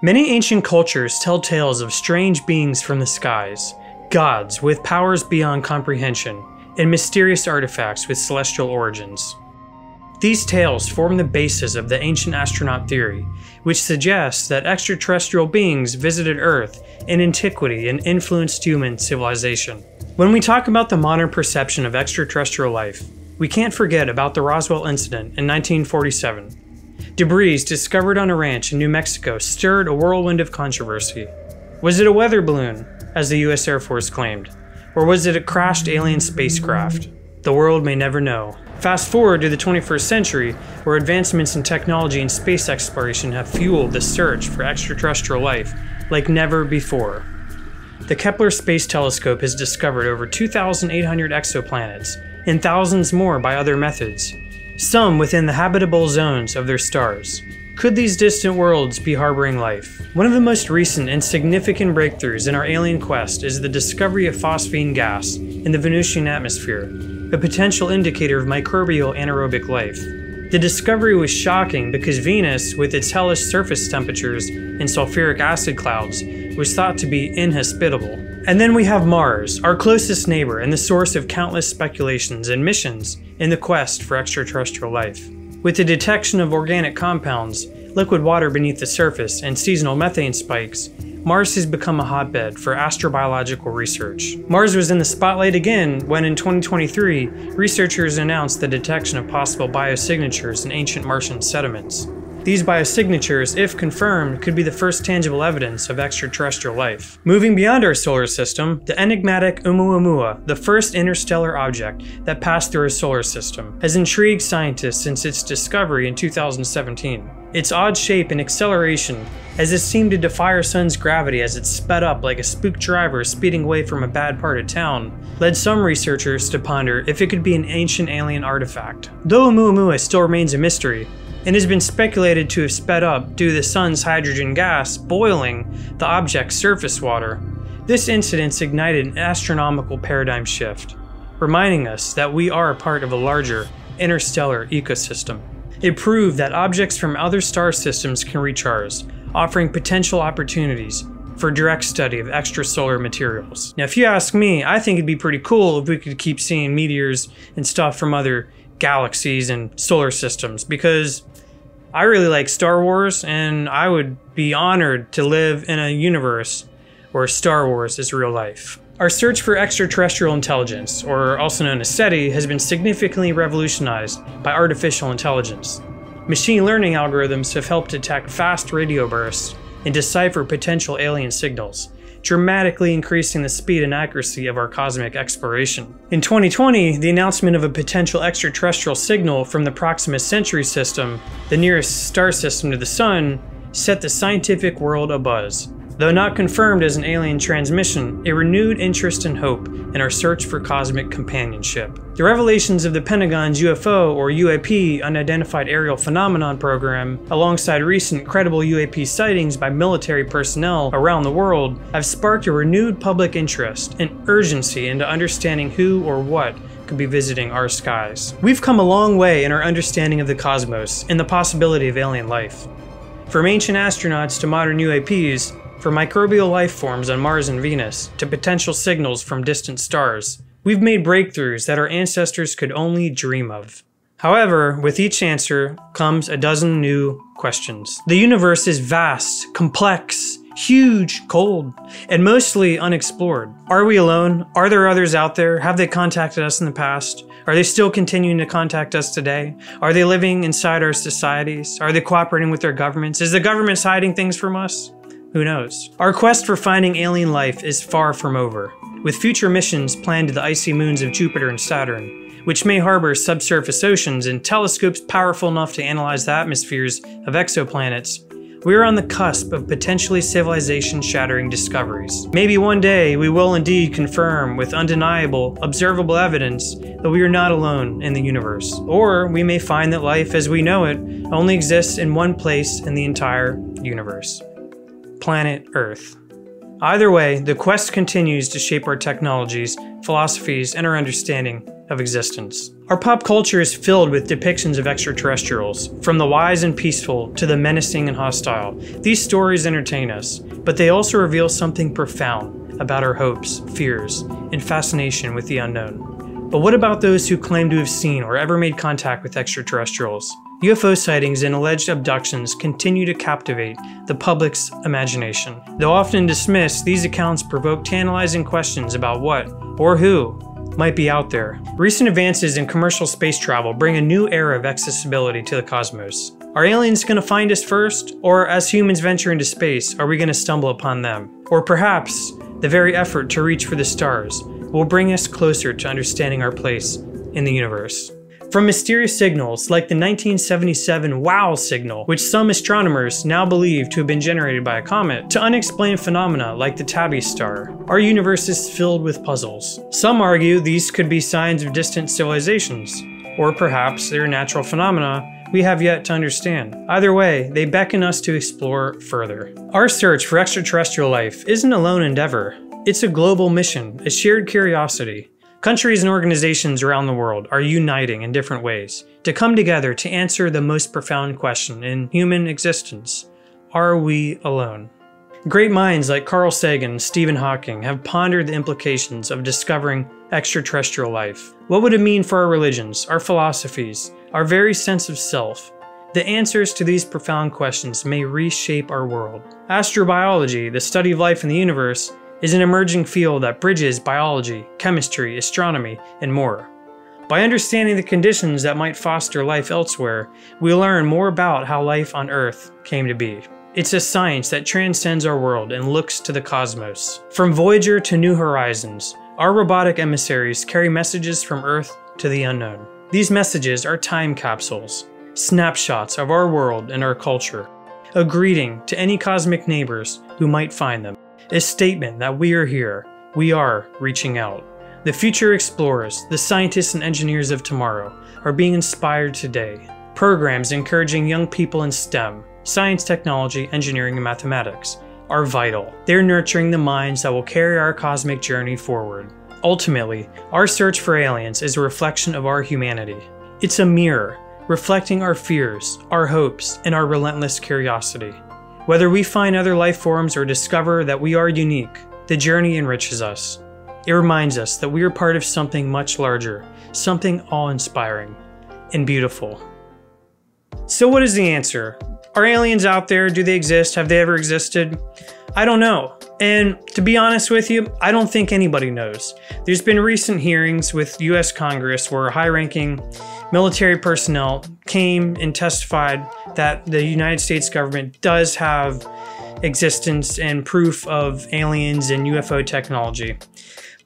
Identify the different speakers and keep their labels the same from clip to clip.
Speaker 1: Many ancient cultures tell tales of strange beings from the skies, gods with powers beyond comprehension, and mysterious artifacts with celestial origins. These tales form the basis of the ancient astronaut theory, which suggests that extraterrestrial beings visited Earth in antiquity and influenced human civilization. When we talk about the modern perception of extraterrestrial life, we can't forget about the Roswell Incident in 1947. Debris discovered on a ranch in New Mexico stirred a whirlwind of controversy. Was it a weather balloon, as the US Air Force claimed? Or was it a crashed alien spacecraft? The world may never know. Fast forward to the 21st century, where advancements in technology and space exploration have fueled the search for extraterrestrial life like never before. The Kepler Space Telescope has discovered over 2,800 exoplanets, and thousands more by other methods, some within the habitable zones of their stars. Could these distant worlds be harboring life? One of the most recent and significant breakthroughs in our alien quest is the discovery of phosphine gas in the Venusian atmosphere, a potential indicator of microbial anaerobic life. The discovery was shocking because Venus, with its hellish surface temperatures and sulfuric acid clouds, was thought to be inhospitable. And then we have Mars, our closest neighbor and the source of countless speculations and missions in the quest for extraterrestrial life. With the detection of organic compounds, liquid water beneath the surface, and seasonal methane spikes, Mars has become a hotbed for astrobiological research. Mars was in the spotlight again when in 2023, researchers announced the detection of possible biosignatures in ancient Martian sediments. These biosignatures, if confirmed, could be the first tangible evidence of extraterrestrial life. Moving beyond our solar system, the enigmatic Oumuamua, the first interstellar object that passed through our solar system, has intrigued scientists since its discovery in 2017. Its odd shape and acceleration, as it seemed to defy our sun's gravity as it sped up like a spooked driver speeding away from a bad part of town, led some researchers to ponder if it could be an ancient alien artifact. Though Oumuamua still remains a mystery, and has been speculated to have sped up due to the sun's hydrogen gas boiling the object's surface water, this incident ignited an astronomical paradigm shift, reminding us that we are a part of a larger interstellar ecosystem. It proved that objects from other star systems can reach ours, offering potential opportunities for direct study of extrasolar materials. Now, if you ask me, I think it'd be pretty cool if we could keep seeing meteors and stuff from other galaxies and solar systems, because I really like Star Wars, and I would be honored to live in a universe where Star Wars is real life. Our search for extraterrestrial intelligence, or also known as SETI, has been significantly revolutionized by artificial intelligence. Machine learning algorithms have helped detect fast radio bursts and decipher potential alien signals, dramatically increasing the speed and accuracy of our cosmic exploration. In 2020, the announcement of a potential extraterrestrial signal from the Proxima Centauri system, the nearest star system to the Sun, set the scientific world abuzz. Though not confirmed as an alien transmission, it renewed interest and hope in our search for cosmic companionship. The revelations of the Pentagon's UFO or UAP Unidentified Aerial Phenomenon program, alongside recent credible UAP sightings by military personnel around the world, have sparked a renewed public interest and urgency into understanding who or what could be visiting our skies. We've come a long way in our understanding of the cosmos and the possibility of alien life. From ancient astronauts to modern UAPs, from microbial life forms on Mars and Venus to potential signals from distant stars, we've made breakthroughs that our ancestors could only dream of. However, with each answer comes a dozen new questions. The universe is vast, complex, huge, cold, and mostly unexplored. Are we alone? Are there others out there? Have they contacted us in the past? Are they still continuing to contact us today? Are they living inside our societies? Are they cooperating with their governments? Is the government hiding things from us? Who knows? Our quest for finding alien life is far from over, with future missions planned to the icy moons of Jupiter and Saturn, which may harbor subsurface oceans and telescopes powerful enough to analyze the atmospheres of exoplanets. We are on the cusp of potentially civilization-shattering discoveries. Maybe one day we will indeed confirm with undeniable, observable evidence that we are not alone in the universe. Or we may find that life as we know it only exists in one place in the entire universe. Planet Earth. Either way, the quest continues to shape our technologies, philosophies, and our understanding of existence. Our pop culture is filled with depictions of extraterrestrials, from the wise and peaceful to the menacing and hostile. These stories entertain us, but they also reveal something profound about our hopes, fears, and fascination with the unknown. But what about those who claim to have seen or ever made contact with extraterrestrials? UFO sightings and alleged abductions continue to captivate the public's imagination. Though often dismissed, these accounts provoke tantalizing questions about what, or who, might be out there. Recent advances in commercial space travel bring a new era of accessibility to the cosmos. Are aliens going to find us first? Or as humans venture into space, are we going to stumble upon them? Or perhaps the very effort to reach for the stars will bring us closer to understanding our place in the universe. From mysterious signals like the 1977 WOW signal, which some astronomers now believe to have been generated by a comet, to unexplained phenomena like the Tabby star, our universe is filled with puzzles. Some argue these could be signs of distant civilizations, or perhaps they're natural phenomena we have yet to understand. Either way, they beckon us to explore further. Our search for extraterrestrial life isn't a lone endeavor. It's a global mission, a shared curiosity. Countries and organizations around the world are uniting in different ways to come together to answer the most profound question in human existence: are we alone? Great minds like Carl Sagan and Stephen Hawking have pondered the implications of discovering extraterrestrial life. What would it mean for our religions, our philosophies, our very sense of self? The answers to these profound questions may reshape our world. Astrobiology, the study of life in the universe, is an emerging field that bridges biology, chemistry, astronomy, and more. By understanding the conditions that might foster life elsewhere, we learn more about how life on Earth came to be. It's a science that transcends our world and looks to the cosmos. From Voyager to New Horizons, our robotic emissaries carry messages from Earth to the unknown. These messages are time capsules, snapshots of our world and our culture, a greeting to any cosmic neighbors who might find them. A statement that we are here, we are reaching out. The future explorers, the scientists and engineers of tomorrow, are being inspired today. Programs encouraging young people in STEM, science, technology, engineering, and mathematics, are vital. They're nurturing the minds that will carry our cosmic journey forward. Ultimately, our search for aliens is a reflection of our humanity. It's a mirror, reflecting our fears, our hopes, and our relentless curiosity. Whether we find other life forms or discover that we are unique, the journey enriches us. It reminds us that we are part of something much larger, something awe-inspiring and beautiful. So what is the answer? Are aliens out there? Do they exist? Have they ever existed? I don't know. And to be honest with you, I don't think anybody knows. There's been recent hearings with US Congress where high-ranking military personnel came and testified that the United States government does have existence and proof of aliens and UFO technology.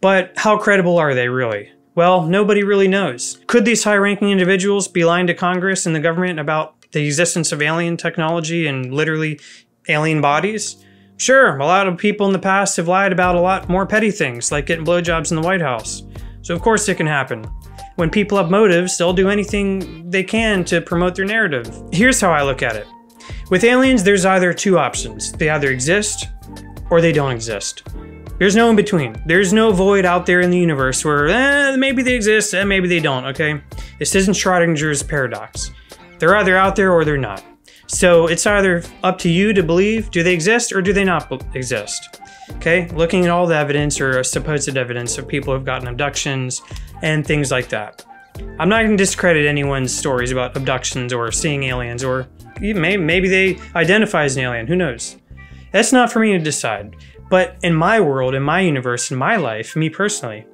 Speaker 1: But how credible are they really? Well, nobody really knows. Could these high-ranking individuals be lying to Congress and the government about the existence of alien technology and literally alien bodies? Sure, a lot of people in the past have lied about a lot more petty things, like getting blowjobs in the White House. So of course it can happen. When people have motives, they'll do anything they can to promote their narrative. Here's how I look at it. With aliens, there's either two options. They either exist or they don't exist. There's no in between. There's no void out there in the universe where maybe they exist and maybe they don't, okay? This isn't Schrodinger's paradox. They're either out there or they're not. So it's either up to you to believe, do they exist or do they not exist? Okay, looking at all the evidence or supposed evidence of people who've gotten abductions and things like that. I'm not going to discredit anyone's stories about abductions or seeing aliens, or maybe they identify as an alien, who knows? That's not for me to decide. But in my world, in my universe, in my life, me personally,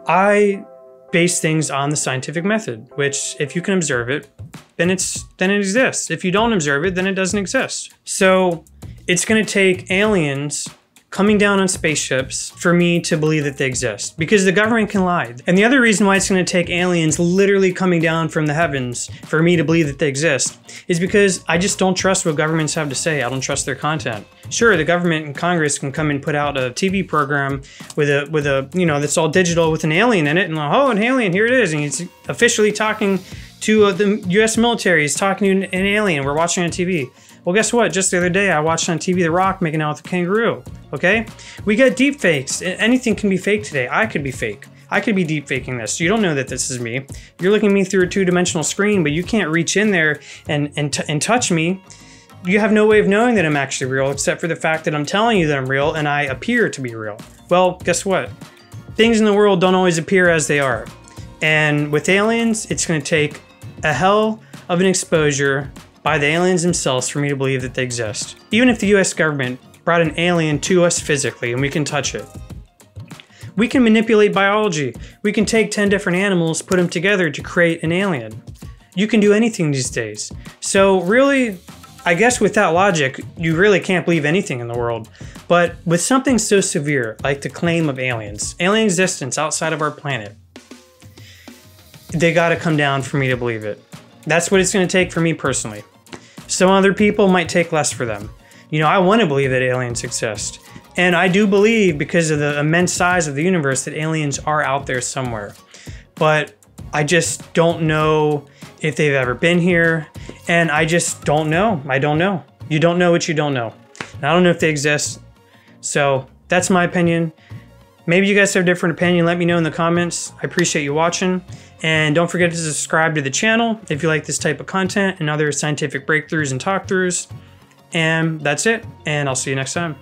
Speaker 1: I base things on the scientific method, which if you can observe it, then it exists. If you don't observe it, then it doesn't exist. So it's going to take aliens coming down on spaceships for me to believe that they exist, because the government can lie. And the other reason why it's going to take aliens literally coming down from the heavens for me to believe that they exist is because I just don't trust what governments have to say. I don't trust their content. Sure, the government and Congress can come and put out a TV program with a that's all digital with an alien in it, and oh, an alien, here it is, and he's officially talking to the U.S. military. He's talking to an alien. We're watching on TV. Well, guess what? Just the other day, I watched on TV The Rock making out with a kangaroo, okay? We got deep fakes. Anything can be fake today. I could be fake. I could be deep faking this. You don't know that this is me. You're looking at me through a two-dimensional screen, but you can't reach in there and touch me. You have no way of knowing that I'm actually real, except for the fact that I'm telling you that I'm real and I appear to be real. Well, guess what? Things in the world don't always appear as they are. And with aliens, it's going to take a hell of an exposure by the aliens themselves for me to believe that they exist. Even if the US government brought an alien to us physically and we can touch it. We can manipulate biology. We can take 10 different animals, put them together to create an alien. You can do anything these days. So really, I guess with that logic, you really can't believe anything in the world. But with something so severe, like the claim of aliens, alien existence outside of our planet, they gotta come down for me to believe it. That's what it's gonna take for me personally. Some other people might take less for them. You know, I wanna believe that aliens exist. And I do believe, because of the immense size of the universe, that aliens are out there somewhere. But I just don't know if they've ever been here, and I just don't know. I don't know. You don't know what you don't know. And I don't know if they exist. So that's my opinion. Maybe you guys have a different opinion. Let me know in the comments. I appreciate you watching. And don't forget to subscribe to the channel if you like this type of content and other scientific breakthroughs and talk-throughs. And that's it. And I'll see you next time.